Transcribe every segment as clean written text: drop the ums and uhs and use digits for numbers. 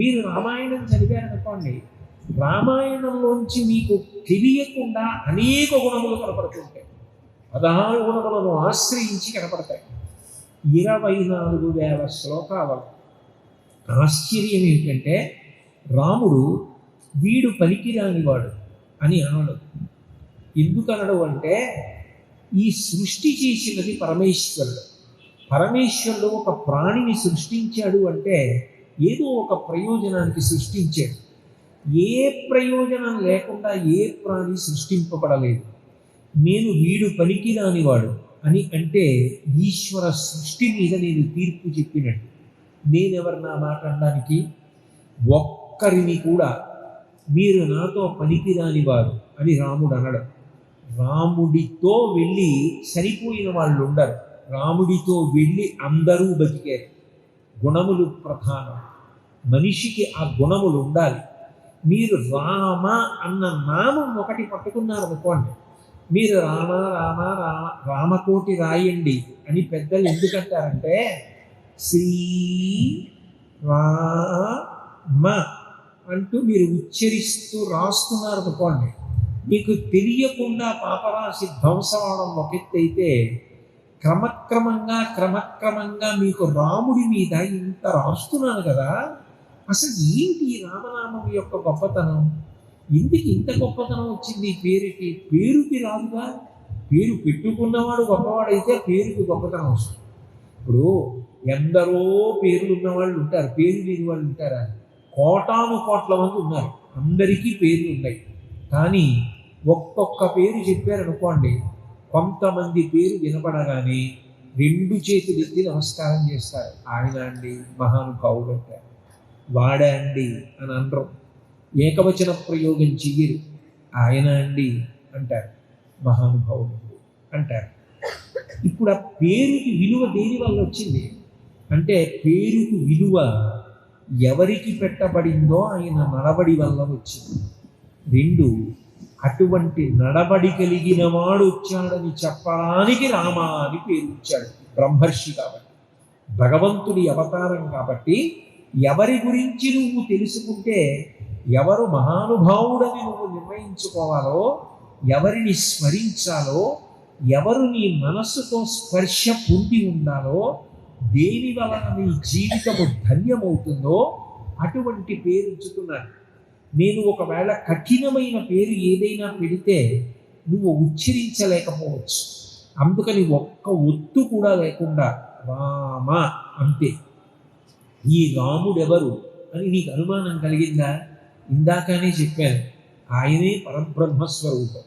మీరు రామాయణం చదివారనుకోండి, రామాయణంలోంచి మీకు తెలియకుండా అనేక గుణములు కనపడుతుంటాయి. 16 గుణములను ఆశ్రయించి కనపడతాయి. 24,000 శ్లోకాలు. ఆశ్చర్యం ఏమిటంటే రాముడు వీడు పనికిరానివాడు అని అనడు. ఎందుకు అనడు అంటే ఈ సృష్టి చేసినది పరమేశ్వరుడు. పరమేశ్వరుడు ఒక ప్రాణిని సృష్టించాడు అంటే ఏదో ఒక ప్రయోజనానికి సృష్టించాడు. ఏ ప్రయోజనం లేకుండా ఏ ప్రాణి సృష్టింపబడలేదు. నేను వీడు పనికిరానివాడు అని అంటే ఈశ్వర సృష్టి మీద నేను తీర్పు చెప్పినట్టు. నేనెవరు నా మాట అనడానికి? ఒక్కరిని కూడా మీరు నాతో పనికిరానివారు అని రాముడు అనడం. రాముడితో వెళ్ళి సరిపోయిన వాళ్ళు ఉండరు. రాముడితో వెళ్ళి అందరూ బతికారు. గుణములు ప్రధానం. మనిషికి ఆ గుణములు ఉండాలి. మీరు రామ అన్న నామం ఒకటి పట్టుకున్నారనుకోండి, మీరు రామ రామ రామ రామకోటి రాయండి అని పెద్దలు ఎందుకంటారంటే శ్రీ రామ అంటూ మీరు ఉచ్చరిస్తూ రాస్తున్నారనుకోండి, మీకు తెలియకుండా పాపరాశి ధ్వంసం అవడం ఒక ఎత్తు అయితే, క్రమక్రమంగా మీకు రాముడి మీద ఇంత రాస్తున్నాను కదా, అసలు ఏంటి రామనామం యొక్క గొప్పతనం? ఎందుకు ఇంత గొప్పతనం వచ్చింది పేరుకి? పేరుకి రాదుగా. పేరు పెట్టుకున్నవాడు గొప్పవాడైతే పేరుకి గొప్పతనం వస్తుంది. ఇప్పుడు ఎందరో పేర్లు ఉన్నవాళ్ళు ఉంటారు, పేరు లేని వాళ్ళు ఉంటారా? కోటాను కోట్ల మంది ఉన్నారు, అందరికీ పేర్లు ఉన్నాయి. కానీ ఒక్కొక్క పేరు చెప్పారనుకోండి, కొంతమంది పేరు వినపడగానే 2 చేతులు ఎత్తి నమస్కారం చేస్తారు. ఆయన అండి, మహానుభావుడు అంటారు. వాడా అండి అని అనరు. ఏకవచన ప్రయోగం చెయ్యరు. ఆయన అండి అంటారు, మహానుభావుడు అంటారు. ఇప్పుడు ఆ పేరుకి విలువ దేని వల్ల వచ్చింది అంటే, పేరుకు విలువ ఎవరికి పెట్టబడిందో ఆయన నడబడి వల్ల వచ్చింది. 2, అటువంటి నడబడి కలిగిన వాడు వచ్చాడని చెప్పడానికి రామ అని పేరు ఇచ్చాడు. బ్రహ్మర్షి కాబట్టి, భగవంతుడి అవతారం కాబట్టి, ఎవరి గురించి నువ్వు తెలుసుకుంటే, ఎవరు మహానుభావుడని నువ్వు నిర్ణయించుకోవాలో, ఎవరిని స్మరించాలో, ఎవరు నీ మనస్సుతో స్పర్శ పొంది ఉండాలో, దేని వలన నీ జీవితము ధన్యమవుతుందో అటువంటి పేరు ఉంచుతున్నాను. నేను ఒకవేళ కఠినమైన పేరు ఏదైనా పెడితే నువ్వు ఉచ్చరించలేకపోవచ్చు. అందుకని ఒక్క ఒత్తు కూడా లేకుండా రామ అంతే. ఈ రాముడెవరు అని నీకు అనుమానం కలిగిందా? ఇందాకనే చెప్పాను, ఆయనే పరబ్రహ్మస్వరూపం.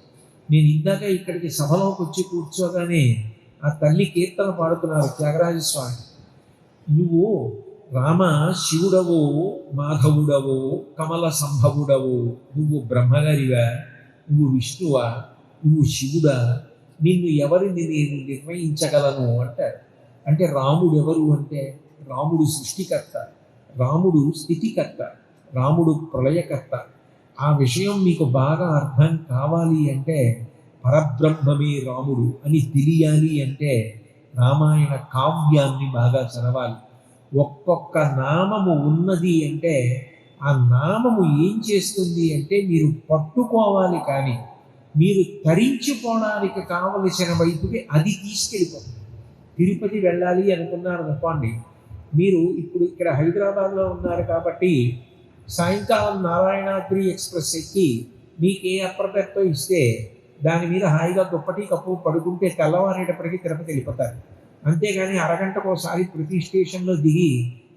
నేను ఇందాక ఇక్కడికి సభలోకి వచ్చి కూర్చోగానే ఆ తల్లి కీర్తన పాడుతున్నారు త్యాగరాజస్వామి. నువ్వు రామ శివుడవో మాధవుడవో కమల సంభవుడవో, నువ్వు బ్రహ్మగారివా, నువ్వు విష్ణువా, నువ్వు శివుడా, నిన్ను ఎవరిని నేను నిర్ణయించగలను అంటారు. అంటే రాముడు ఎవరు అంటే, రాముడు సృష్టికర్త, రాముడు స్థితికర్త, రాముడు ప్రళయకర్త. ఆ విషయం మీకు బాగా అర్థం కావాలి అంటే, పరబ్రహ్మమే రాముడు అని తెలియాలి అంటే రామాయణ కావ్యాన్ని బాగా చదవాలి. ఒక్కొక్క నామము ఉన్నది అంటే ఆ నామము ఏం చేస్తుంది అంటే మీరు పట్టుకోవాలి, కానీ మీరు తరించిపోవడానికి కావలసిన వైపుకి అది తీసుకెళ్ళిపోతుంది. తిరుపతి వెళ్ళాలి అనుకున్నారు అనుకోండి, మీరు ఇప్పుడు ఇక్కడ హైదరాబాద్లో ఉన్నారు కాబట్టి సాయంకాలం నారాయణాద్రి ఎక్స్ప్రెస్ ఎక్కి మీకు ఏ అప్రదత్తో ఇస్తే దాని మీద హాయిగా దుప్పటి కప్పు పడుకుంటే తెల్లవారేటప్పటికీ తిరుపతి వెళ్ళిపోతారు. అంతేగాని అరగంటకోసారి ప్రతి స్టేషన్లో దిగి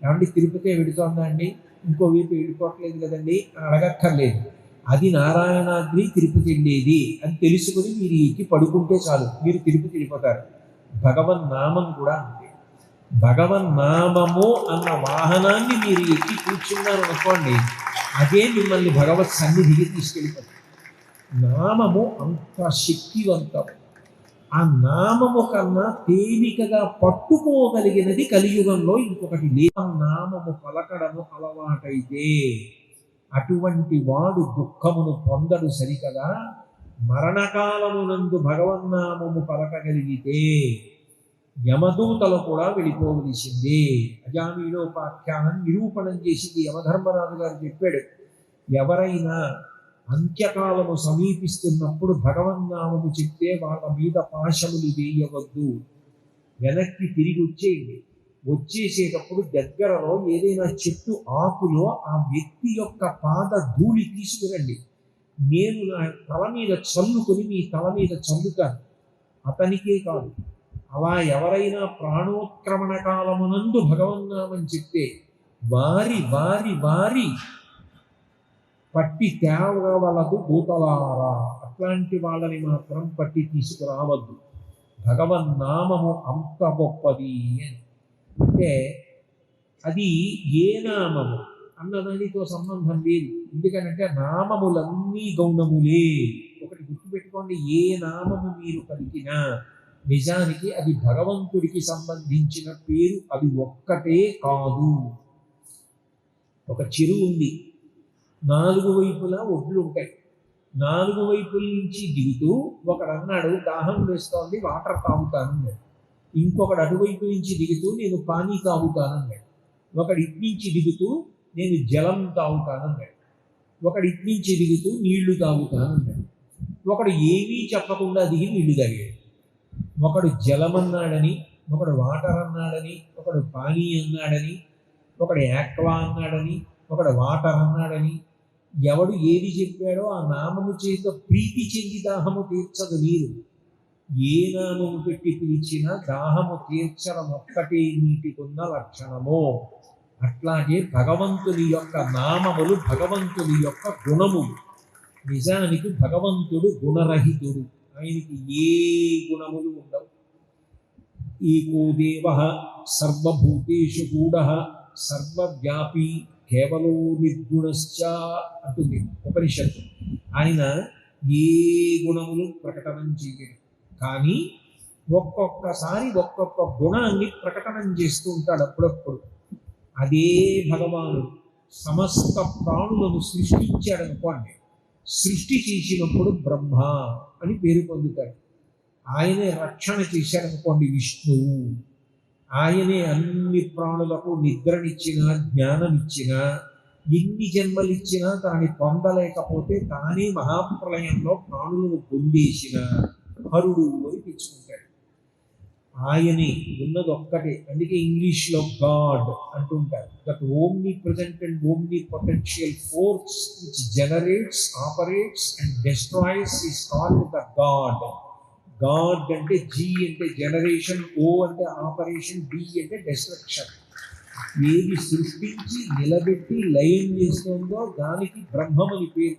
ఏమండి తిరుపతి వెళుతోందా అండి, ఇంకో వైపు వెళ్ళిపోవట్లేదు కదండి అని అడగక్కర్లేదు. అది నారాయణాద్రి తిరుపతి వెళ్ళేది అని తెలుసుకుని మీరు ఎక్కి పడుకుంటే చాలు, మీరు తిరుపతి వెళ్ళిపోతారు. భగవన్నామం కూడా అంతే. భగవన్నామము అన్న వాహనాన్ని మీరు ఎక్కి కూర్చున్నారు అనుకోండి, అదే మిమ్మల్ని భగవత్ సన్నిధికి తీసుకెళ్ళిపోతుంది. నామము అంత శక్తివంతం. ఆ నామము కన్నా తేలికగా పట్టుకోగలిగినది కలియుగంలో ఇంకొకటి లేదు. నామము పలకడము అలవాటైతే అటువంటి వాడు దుఃఖమును పొందడు సరికదా. మరణకాలమునందు భగవన్నామము పలకగలిగితే యమదూతలు కూడా వెళ్ళిపోవలసిందే. అజామీలోపాఖ్యానం నిరూపణం చేసింది యమధర్మరాజు గారు చెప్పాడు, ఎవరైనా అంత్యకాలము సమీపిస్తున్నప్పుడు భగవన్నామము చెప్తే వాళ్ళ మీద పాశములు వేయవద్దు, వెనక్కి తిరిగి వచ్చేయండి. వచ్చేసేటప్పుడు దగ్గరలో ఏదైనా చెట్టు ఆకులో ఆ వ్యక్తి యొక్క పాద ధూళి తీసుకురండి, నేను నా తల మీద చల్లుకొని మీ తల మీద చల్లుతాను. అతనికే కాదు, అలా ఎవరైనా ప్రాణోత్క్రమణ కాలమునందు భగవన్నామని చెప్తే వారి వారి వారి పట్టి తేవలదు దూతలారా, అట్లాంటి వాళ్ళని మాత్రం పట్టి తీసుకురావద్దు. భగవన్నామము అంత గొప్పది అని. అంటే అది ఏ నామము అన్నదానితో సంబంధం లేదు. ఎందుకనంటే నామములన్నీ గౌణములే. ఒకటి గుర్తుపెట్టుకోండి, ఏ నామము మీరు పలికినా నిజానికి అది భగవంతుడికి సంబంధించిన పేరు, అది ఒక్కటే కాదు. ఒక చెరువు ఉంది, 4 వైపులా ఒడ్లు ఉంటాయి. 4 వైపుల నుంచి దిగుతూ ఒకడు అన్నాడు, దాహం వేస్తోంది, వాటర్ తాగుతానన్నాడు. ఇంకొకడు అటువైపు నుంచి దిగుతూ నేను పానీ తాగుతానన్నాడు. ఒకడు ఇటు నుంచి దిగుతూ నేను జలం తాగుతానన్నాడు. ఒకడు ఇటు నుంచి దిగుతూ నీళ్లు తాగుతానన్నాడు. ఒకడు ఏమీ చెప్పకుండా దిగి నీళ్లు తాగాడు. ఒకడు జలం అన్నాడని, ఒకడు వాటర్ అన్నాడని, ఒకడు పానీ అన్నాడని, ఒకడు యాక్వా అన్నాడని, ఒకడు వాటర్ అన్నాడని. ఎవడు ఏది చెప్పాడో ఆ నామము చేత ప్రీతి చెంది దాహము తీర్చదు నీరు. ఏ నామము పెట్టి పిలిచినా దాహము తీర్చడం ఒక్కటే నీటికున్న లక్షణము. అట్లాగే భగవంతుని యొక్క నామములు భగవంతుని యొక్క గుణములు. నిజానికి భగవంతుడు గుణరహితుడు, ఆయనకి ఏ గుణములు ఉండవు. ఏకో దేవః సర్వభూతేషు గూఢః సర్వవ్యాపీ కేవలో నిర్గుణశ్చ అంటుంది ఉపనిషత్తు. ఆయన ఏ గుణములు ప్రకటనం చేయడు, కానీ ఒక్కొక్కసారి ఒక్కొక్క గుణాన్ని ప్రకటనం చేస్తూ ఉంటాడు అప్పుడప్పుడు. అదే భగవానుడు సమస్త ప్రాణులను సృష్టించాడనుకోండి, సృష్టి చేసినప్పుడు బ్రహ్మ అని పేరు పొందుతాడు. ఆయనే రక్షణ చేశాడనుకోండి, విష్ణువు. ఆయనే అన్ని ప్రాణులకు నిద్రనిచ్చినా జ్ఞానమిచ్చినా, ఎన్ని జన్మలిచ్చినా తాని పొందలేకపోతే తానే మహాప్రలయంలో ప్రాణులను పొందేసిన హరుడు అని తెచ్చుకుంటాడు. ఆయనే ఉన్నది ఒక్కటే. అందుకే ఇంగ్లీష్లో గాడ్ అంటుంటారు. That omni present and omni potential force which generates, operates and destroys is called the God. God అంటే జీ అంటే జనరేషన్, ఓ అంటే ఆపరేషన్, డి అంటే డెస్ట్రక్షన్. ఏది సృష్టించి నిలబెట్టి లయం చేస్తుందో దానికి బ్రహ్మమని పేరు.